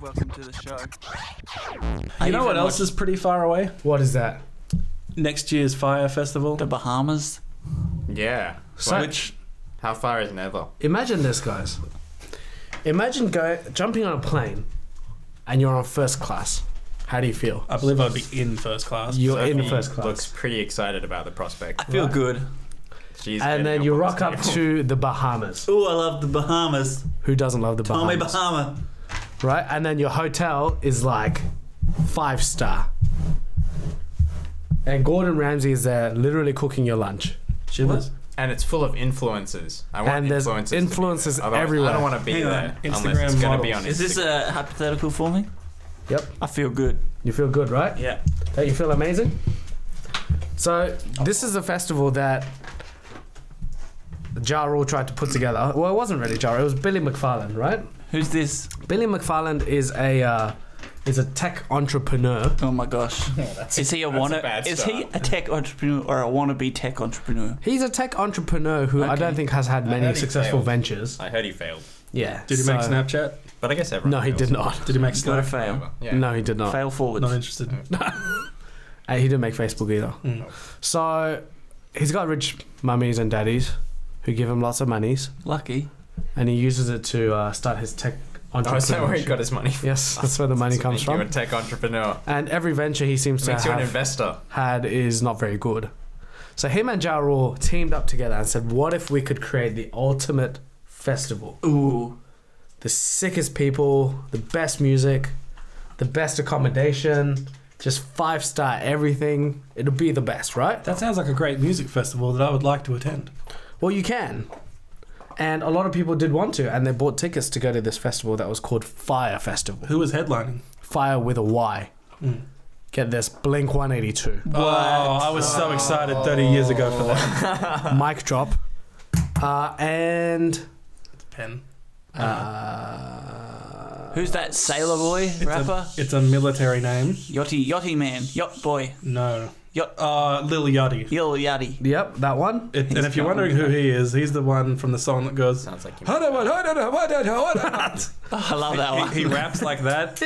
Welcome to the show. You know what else is pretty far away? What is that? Next year's Fire Festival. The Bahamas. Yeah. So, Which How far is Never? imagine this, guys. Imagine jumping on a plane and you're on first class. How do you feel? I believe I'd be in first class. You're in Sophie first class. Looks pretty excited about the prospect. I feel Right. good. She's And getting then up you on rock this up table. to the Bahamas. Oh, I love the Bahamas. Who doesn't love the Tommy Bahamas? Bahama. Right? And then your hotel is like 5-star. And Gordon Ramsay is there literally cooking your lunch. Shivers. And it's full of influencers. I want And there's influencers. to be influencers there. Otherwise, everywhere. I don't want to be Hang on, there unless Instagram it's going to be models. on Is this Instagram. a hypothetical for me? Yep. I feel good. You feel good, right? Yeah. Don't you feel amazing? So this is a festival that Ja Rule tried to put together. Well, it wasn't really Ja Rule. It was Billy McFarland, right? Who's this? Billy McFarland is a tech entrepreneur. Oh my gosh. Is he a that's wanna? a bad Is he start. a tech entrepreneur or a wannabe tech entrepreneur? He's a tech entrepreneur who I Okay. don't think has had many heard he successful failed. ventures. I heard he failed. Yeah. Did he make Snapchat? But I guess everyone No, he fails. did not. Did he make Gotta Slack? fail. Yeah. No, he did not. Fail forwards. Not interested. He didn't make Facebook either. Mm. So he's got rich mummies and daddies who give him lots of monies, Lucky. and he uses it to start his tech Oh, is that where he entrepreneurship. got his money from? Yes, that's where the money comes You're a from. tech entrepreneur. And every venture he seems to Makes you an have investor. had is not very good. So him and Ja Rule teamed up together and said, what if we could create the ultimate festival? Ooh. The sickest people, the best music, the best accommodation, just 5-star everything. It'll be the best, right? That sounds like a great music festival that I would like to attend. Well, you can. And a lot of people did want to, and they bought tickets to go to this festival that was called Fire Festival. Who was headlining? Fire with a Y. Mm. Get this, Blink 182. Oh, I was so excited 30 years ago for that. Mic drop. And... Pen. Who's that sailor boy rapper? It's a military name. Yachty man. Yacht boy. No. Yacht. Lil Yachty. Lil Yachty. Yep, that one. And if you're wondering who he is, he's the one from the song that goes. Sounds like you. Oh, I love that one. He raps like that.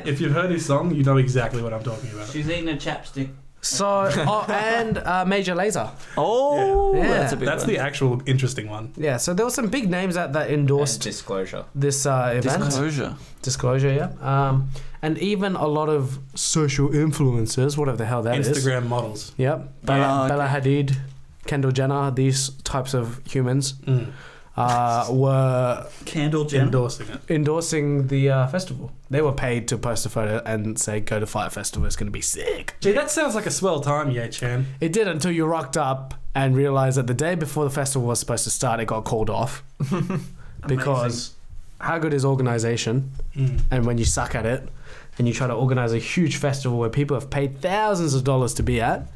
If you've heard his song, you know exactly what I'm talking about. She's eating a chapstick. So, and Major Lazer. Oh, Yeah. that's a big That's one. the actual interesting one. Yeah, so there were some big names that And endorsed disclosure. this event. Disclosure. Disclosure, yeah. And even a lot of social influencers, whatever the hell that is. Instagram models. Yep. Yeah. Bella Hadid, Kendall Jenner, these types of humans were Candle Jenner. Endorsing it. endorsing the festival. They were paid to post a photo and say, go to Fire Festival, it's going to be sick. Gee, that sounds like a swell time, yeah, Chan. It did until you rocked up and realized that the day before the festival was supposed to start, it got called off. Because how good is organization? And when you suck at it and you try to organize a huge festival where people have paid thousands of dollars to be at,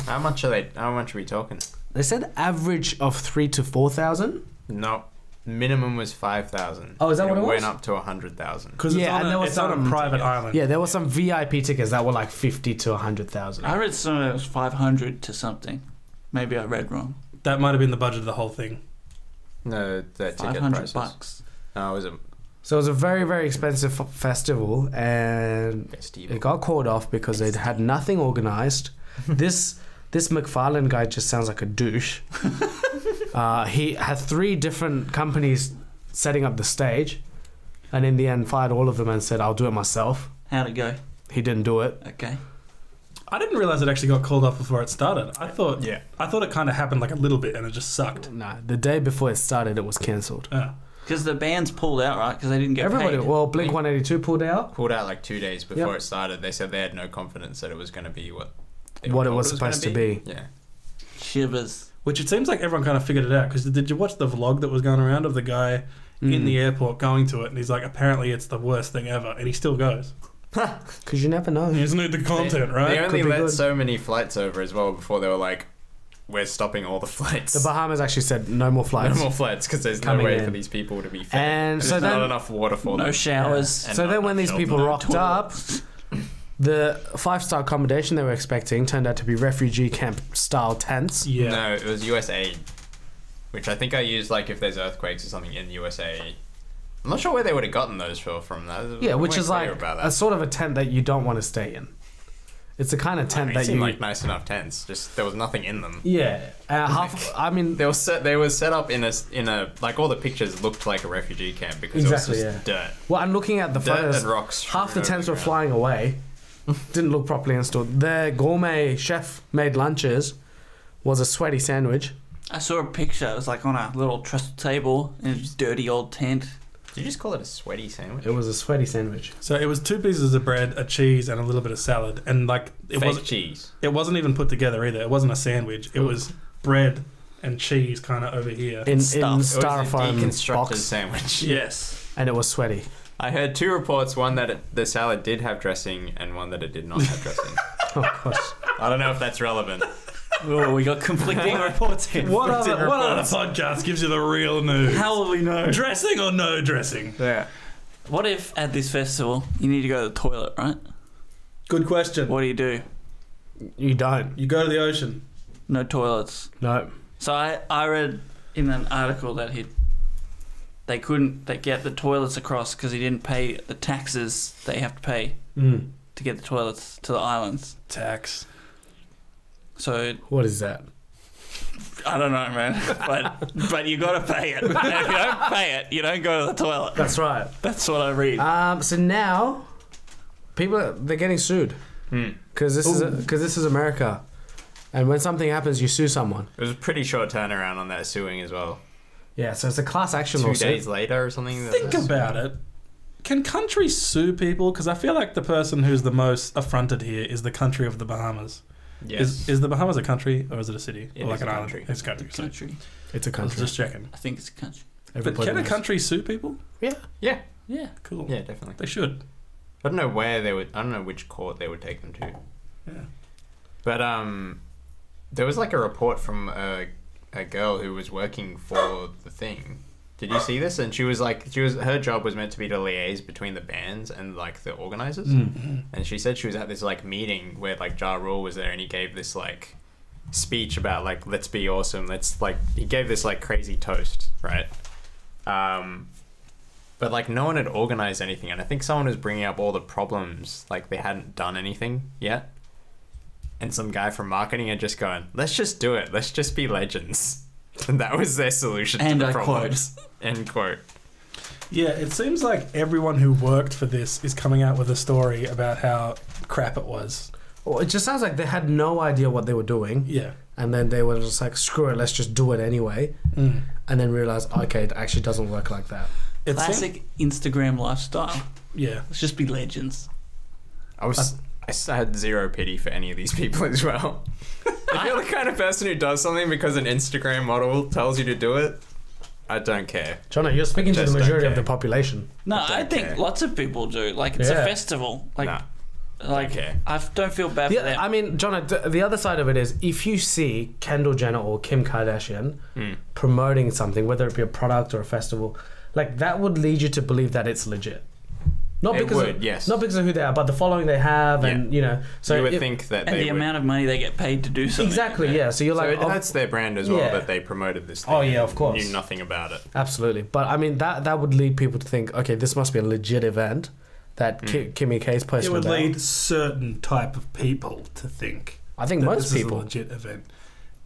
How much are they? How much are we talking? they said average of 3,000 to 4,000. No, minimum was 5,000. Oh, is that what it was? Went up to 100,000. Because it's, Yeah, on, and there a, was it's on some- a private island. Yeah, there were some VIP tickets that were like 50 to 100,000. I read some of it was 500 to something. Maybe I read wrong. That might have been the budget of the whole thing. No, the ticket 500 prices. bucks. No, it was a So it was a very, very expensive festival, and festival. it got called off because they had nothing organized. This McFarlane guy just sounds like a douche. He had 3 different companies setting up the stage, and in the end fired all of them and said, I'll do it myself. How'd it go? He didn't do it. Okay. I didn't realize it actually got called off before it started. I thought it kind of happened like a little bit and it just sucked. Nah, the day before it started, it was cancelled. Yeah. Because the bands pulled out, right? Because they didn't get Everybody, paid. well, Blink 182 pulled out. Pulled out like 2 days before Yep. it started. They said they had no confidence that it was going to be what What were it told was supposed to gonna be. Yeah. Shivers. Which it seems like everyone kind of figured it out. Because did you watch the vlog that was going around of the guy in the airport going to it? And he's like, apparently it's the worst thing ever. And he still goes. Because you never know. He doesn't need the content, right? They only Could be let good. so many flights over as well before they were like, we're stopping all the flights. The Bahamas actually said no more no flights. more flights because there's no Coming way in. for these people to be fed. And There's so not then- enough water for No them. showers. And So not then when enough these shelter. people rocked up, Toilets. the 5-star accommodation they were expecting turned out to be refugee camp style tents. Yeah. No, it was USAID. which I think I use like if there's earthquakes or something in USA. I'm not sure where they would have gotten those from. That. Yeah, which I'm is clear like about a that. sort of a tent that you don't want to stay in. It's the kind of tent It that seemed you like nice enough tents. Just there was nothing in them. yeah. I mean, They were set up in a like all the pictures looked like a refugee camp because Exactly, it was just dirt. well, I'm looking at the Dirt photos. and rocks. Half the strewn tents over were the ground. flying away. Didn't look properly installed. Their gourmet chef made lunches was a sweaty sandwich. I saw a picture. It was like on a little trestle table in a dirty old tent. Did you just call it a sweaty sandwich? It was a sweaty sandwich. So it was 2 pieces of bread, a cheese, and a little bit of salad, and like it Fake wasn't. cheese. It wasn't even put together either. It wasn't a sandwich. It was bread and cheese kind of over here. In Stuff. It was a styrofoam deconstructed box, sandwich. Yes. and it was sweaty. I heard 2 reports: one that the salad did have dressing, and one that it did not have dressing. Oh gosh. I don't know if that's relevant. Oh, we got conflicting reports here. What Conflicting other reports. podcast gives you the real news? How will we know? Dressing or no dressing? Yeah. What if at this festival you need to go to the toilet, right? Good question. What do? You don't. You go to the ocean. No toilets. No. So I read in an article that they couldn't get the toilets across because he didn't pay the taxes they have to pay to get the toilets to the islands. Tax. So What is that? I don't know, man, but you got to pay it. And if you don't pay it, you don't go to the toilet. That's right. That's what I read. So now, they're getting sued because this is America, and when something happens, you sue someone. It was a pretty short turnaround on that suing as well. Yeah, so it's a class action 2 lawsuit. days later or something. Think about it. Can countries sue people? Because I feel like the person who's the most affronted here is the country of the Bahamas. Yes. Is the Bahamas a country or is it a city? It or like is an a island? country. It's a country. So Country. It's a I was country. just checking. I think it's a country. But Everybody can a knows. country sue people? Yeah. Yeah. Yeah. Cool. Yeah, definitely. They should. I don't know where they would. I don't know which court they would take them to. Yeah. But there was like a report from a girl who was working for the thing. Did you see this? And her job was meant to be to liaise between the bands and like the organizers. Mm-hmm. And she said she was at this like meeting where like Ja Rule was there and he gave this like speech about like let's be awesome. He gave this like crazy toast, right? But like no one had organized anything, and I think someone was bringing up all the problems like they hadn't done anything yet. And some guy from marketing had just gone, let's just do it. Let's just be legends. And that was their solution And to the I problems. End quote. Yeah, it seems like everyone who worked for this is coming out with a story about how crap it was. Well, it just sounds like they had no idea what they were doing, Yeah. and then they were just like, "Screw it, let's just do it anyway," and then realize, okay, it actually doesn't work like that. It seemed- Classic Instagram lifestyle. yeah. Let's just be legends. I had zero pity for any of these people as well. If you're the kind of person who does something because an Instagram model tells you to do it, I don't care. Jonah, you're speaking to Just the don't majority of care. the population. No, I don't I think care. lots of people do. Like it's Yeah. a festival. Like, Nah, like care. I don't feel bad for them. Yeah, I mean, Jonah, the other side of it is if you see Kendall Jenner or Kim Kardashian promoting something, whether it be a product or a festival, like that would lead you to believe that it's legit. Not It because would, of, yes. not because of who they are, but the following they have, and you know. So you would if- think that and they the would. amount of money they get paid to do something. exactly, like that. yeah. So you're So like, it hurts their brand as well yeah. that they promoted this thing. Oh, yeah, of and course. Knew nothing about it. absolutely. But I mean, that would lead people to think, okay, this must be a legit event that Kimmy K's It posted would about. lead certain type of people to think I think that most this is a people. legit event.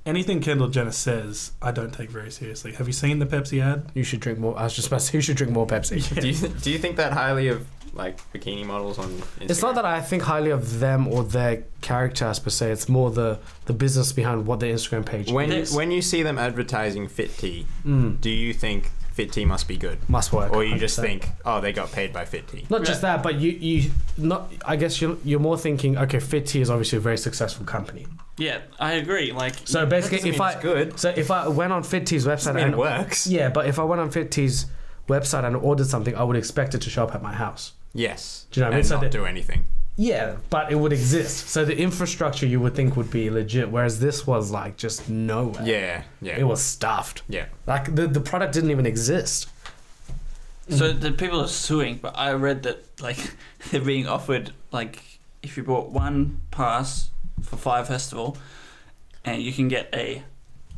Anything Kendall Jenner says, I don't take very seriously. Have you seen the Pepsi ad? You should drink more. I was just about to say, you should drink more Pepsi. Do you think that highly of like bikini models on Instagram? It's not that I think highly of them or their characters per se. It's more the business behind what their Instagram page is. when you see them advertising Fit Tea, Mm, do you think Fit Tea must be good, must work. or you just 100%. think, oh, they got paid by Fit Tea? Not just that, but you not. I guess you're more thinking. Okay, Fit Tea is obviously a very successful company. Yeah, I agree. Like, So basically, if I good, so if I went on Fit Tea's website I mean, and it works. yeah, but if I went on Fit Tea's website and ordered something, I would expect it to show up at my house. Yes, Do you know what I mean? and So not the- do anything. Yeah, but it would exist. So the infrastructure you would think would be legit, whereas this was like just nowhere. Yeah, It was stuffed. yeah. Like the product didn't even exist. so the people are suing, but I read that like they're being offered like if you bought one pass for Fire Festival, and you can get a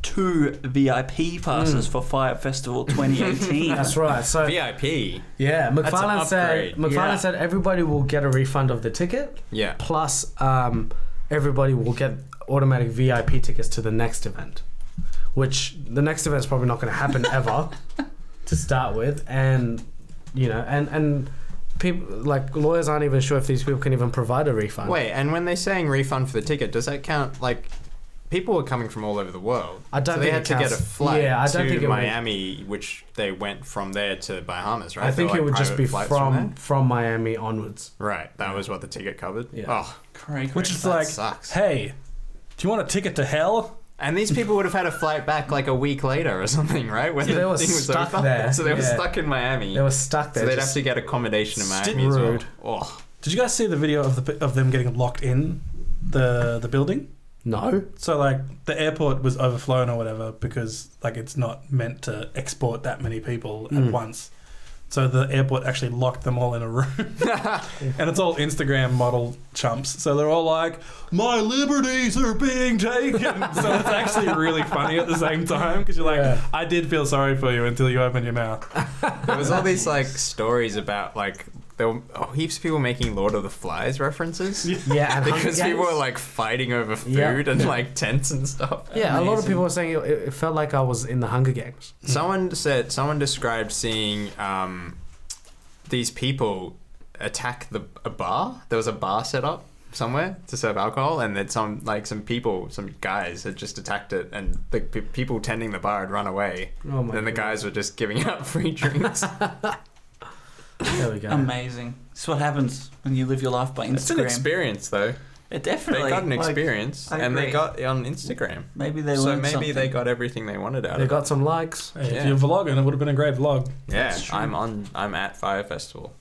2 VIP passes for Fire Festival 2018. That's right. So VIP. yeah, That's an McFarlane Yeah. said everybody will get a refund of the ticket. Yeah. Plus, everybody will get automatic VIP tickets to the next event, which the next event's probably not going to happen ever to start with, and you know, and people like lawyers aren't even sure if these people can even provide a refund. Wait, and when they're saying refund for the ticket, does that count? Like, people were coming from all over the world. I don't so think they had it to get a counts. flight Yeah, I don't think to it would- Miami, which they went from there to Bahamas, right? I think There it were, would like, just be private flights from Miami onwards. there? Right, that was what the ticket covered. Yeah. Oh, Cray, Which is that like, sucks. hey, do you want a ticket to hell? And these people would have had a flight back like a week later or something, right? When Yeah, the they were thing was stuck over. there. So they were Yeah. stuck in Miami. They were stuck there. so they'd just- have to get accommodation in Miami as well. Rude. Oh. Did you guys see the video of them getting locked in the building? No. So like the airport was overflown or whatever because like it's not meant to export that many people at once. So the airport actually locked them all in a room. And it's all Instagram model chumps. So they're all like, my liberties are being taken. So it's actually really funny at the same time because you're like, Yeah. I did feel sorry for you until you open your mouth. There was all these like stories about like there were heaps of people making Lord of the Flies references. Yeah, and Because Hunger people were Games. like fighting over food Yeah. and like tents and stuff. Yeah, a lot of Amazing. people were saying it felt like I was in the Hunger Games. Someone described seeing these people attack a bar. There was a bar set up somewhere to serve alcohol, and then some guys had just attacked it, and the people tending the bar had run away. Oh my Then the God. guys were just giving out free drinks. There we go. Amazing. It's what happens when you live your life by Instagram. It's an experience, though. It definitely. They got an like, experience, I and they agree. got it on Instagram. Maybe they So learned maybe something. they got everything they wanted out They of got some likes. Hey, Yeah. If you're vlogging, it would have been a great vlog. it. Yeah, That's true. I'm at Fire Festival.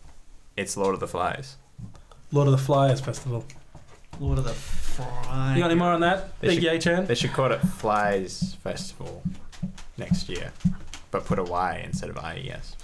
It's Lord of the Flies. Lord of the Flies Festival. Lord of the Fries. You got any more on that? They Big should- Yay Chan? They should call it Flies Festival next year, but put a Y instead of IES.